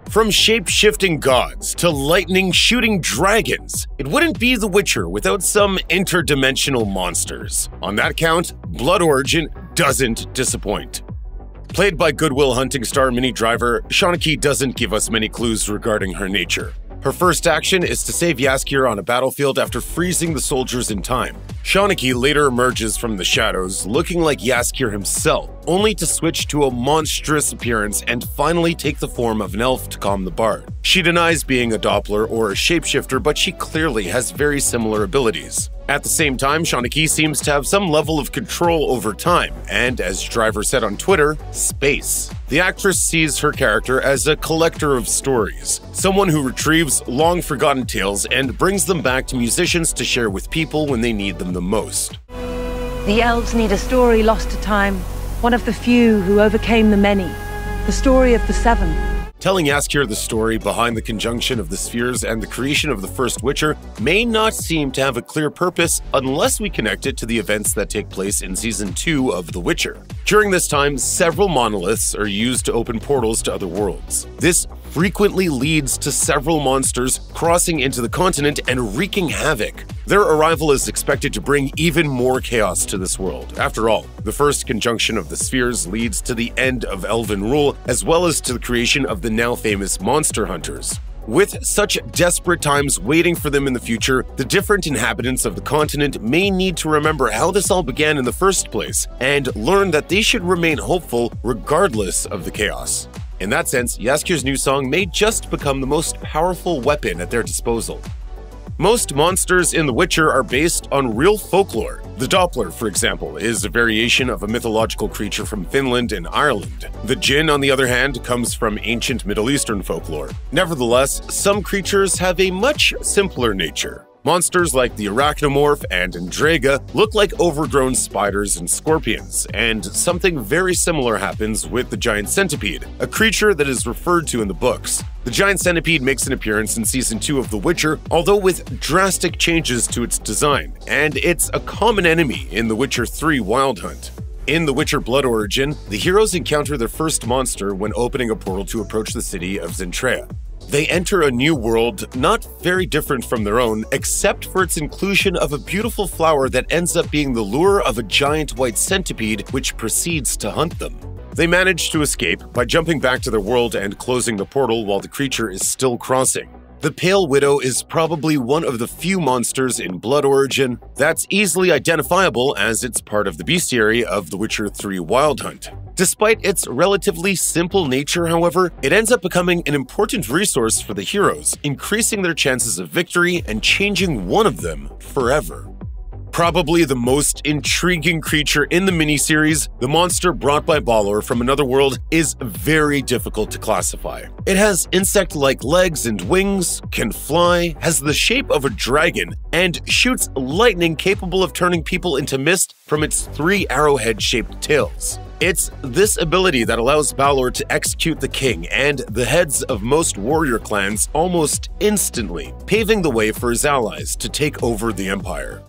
From shape-shifting gods to lightning-shooting dragons, it wouldn't be The Witcher without some interdimensional monsters. On that count, Blood Origin doesn't disappoint. Played by Goodwill Hunting star Minnie Driver, Seanchai doesn't give us many clues regarding her nature. Her first action is to save Jaskier on a battlefield after freezing the soldiers in time. Seanchai later emerges from the shadows looking like Jaskier himself, only to switch to a monstrous appearance and finally take the form of an elf to calm the bard. She denies being a Doppler or a shapeshifter, but she clearly has very similar abilities. At the same time, Seanchai seems to have some level of control over time, and as Driver said on Twitter, space. The actress sees her character as a collector of stories, someone who retrieves long-forgotten tales and brings them back to musicians to share with people when they need them the most. The elves need a story lost to time, one of the few who overcame the many, the story of the seven. Telling Jaskier the story behind the conjunction of the spheres and the creation of the first Witcher may not seem to have a clear purpose unless we connect it to the events that take place in Season 2 of The Witcher. During this time, several monoliths are used to open portals to other worlds. This frequently leads to several monsters crossing into the continent and wreaking havoc. Their arrival is expected to bring even more chaos to this world. After all, the first conjunction of the spheres leads to the end of elven rule, as well as to the creation of the now famous monster hunters. With such desperate times waiting for them in the future, the different inhabitants of the continent may need to remember how this all began in the first place, and learn that they should remain hopeful regardless of the chaos. In that sense, Jaskier's new song may just become the most powerful weapon at their disposal. Most monsters in The Witcher are based on real folklore. The Doppler, for example, is a variation of a mythological creature from Finland and Ireland. The Djinn, on the other hand, comes from ancient Middle Eastern folklore. Nevertheless, some creatures have a much simpler nature. Monsters like the Arachnomorph and Andrega look like overgrown spiders and scorpions, and something very similar happens with the giant centipede, a creature that is referred to in the books. The giant centipede makes an appearance in Season 2 of The Witcher, although with drastic changes to its design, and it's a common enemy in The Witcher 3 Wild Hunt. In The Witcher Blood Origin, the heroes encounter their first monster when opening a portal to approach the city of Seanchai. They enter a new world not very different from their own, except for its inclusion of a beautiful flower that ends up being the lure of a giant white centipede which proceeds to hunt them. They manage to escape by jumping back to their world and closing the portal while the creature is still crossing. The Pale Widow is probably one of the few monsters in Blood Origin that's easily identifiable as it's part of the bestiary of The Witcher 3 Wild Hunt. Despite its relatively simple nature, however, it ends up becoming an important resource for the heroes, increasing their chances of victory and changing one of them forever. Probably the most intriguing creature in the miniseries, the monster brought by Balor from another world is very difficult to classify. It has insect-like legs and wings, can fly, has the shape of a dragon, and shoots lightning capable of turning people into mist from its 3 arrowhead-shaped tails. It's this ability that allows Balor to execute the king and the heads of most warrior clans almost instantly, paving the way for his allies to take over the empire.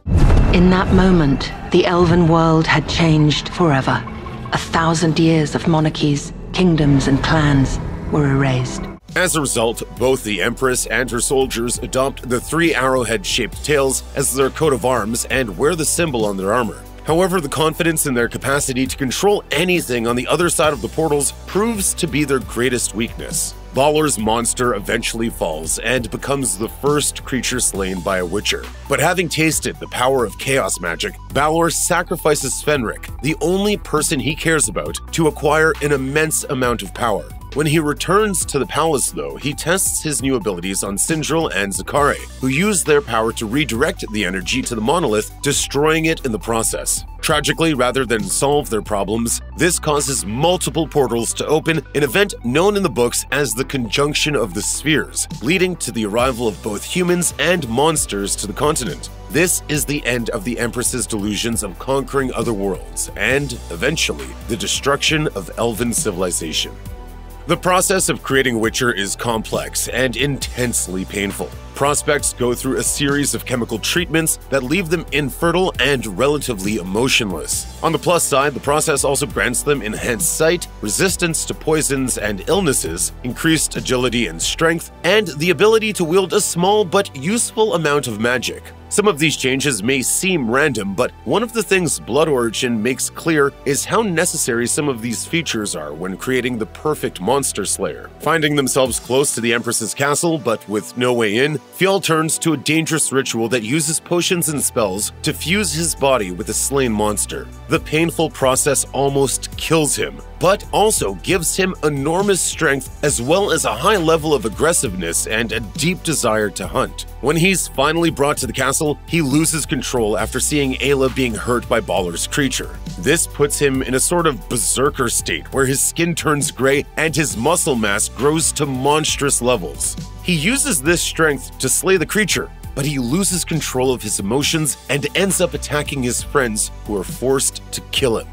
In that moment, the elven world had changed forever. 1,000 years of monarchies, kingdoms, and clans were erased. As a result, both the Empress and her soldiers adopt the 3 arrowhead-shaped tails as their coat of arms and wear the symbol on their armor. However, the confidence in their capacity to control anything on the other side of the portals proves to be their greatest weakness. Balor's monster eventually falls and becomes the first creature slain by a Witcher. But having tasted the power of chaos magic, Balor sacrifices Fenric, the only person he cares about, to acquire an immense amount of power. When he returns to the palace, though, he tests his new abilities on Sindril and Zakare, who use their power to redirect the energy to the monolith, destroying it in the process. Tragically, rather than solve their problems, this causes multiple portals to open, an event known in the books as the Conjunction of the Spheres, leading to the arrival of both humans and monsters to the continent. This is the end of the Empress's delusions of conquering other worlds, and, eventually, the destruction of elven civilization. The process of creating Witcher is complex and intensely painful. Prospects go through a series of chemical treatments that leave them infertile and relatively emotionless. On the plus side, the process also grants them enhanced sight, resistance to poisons and illnesses, increased agility and strength, and the ability to wield a small but useful amount of magic. Some of these changes may seem random, but one of the things Blood Origin makes clear is how necessary some of these features are when creating the perfect monster slayer. Finding themselves close to the Empress's castle, but with no way in, Fjall turns to a dangerous ritual that uses potions and spells to fuse his body with a slain monster. The painful process almost kills him, but also gives him enormous strength as well as a high level of aggressiveness and a deep desire to hunt. When he's finally brought to the castle, he loses control after seeing Ayla being hurt by Balor's creature. This puts him in a sort of berserker state where his skin turns gray and his muscle mass grows to monstrous levels. He uses this strength to slay the creature, but he loses control of his emotions and ends up attacking his friends who are forced to kill him.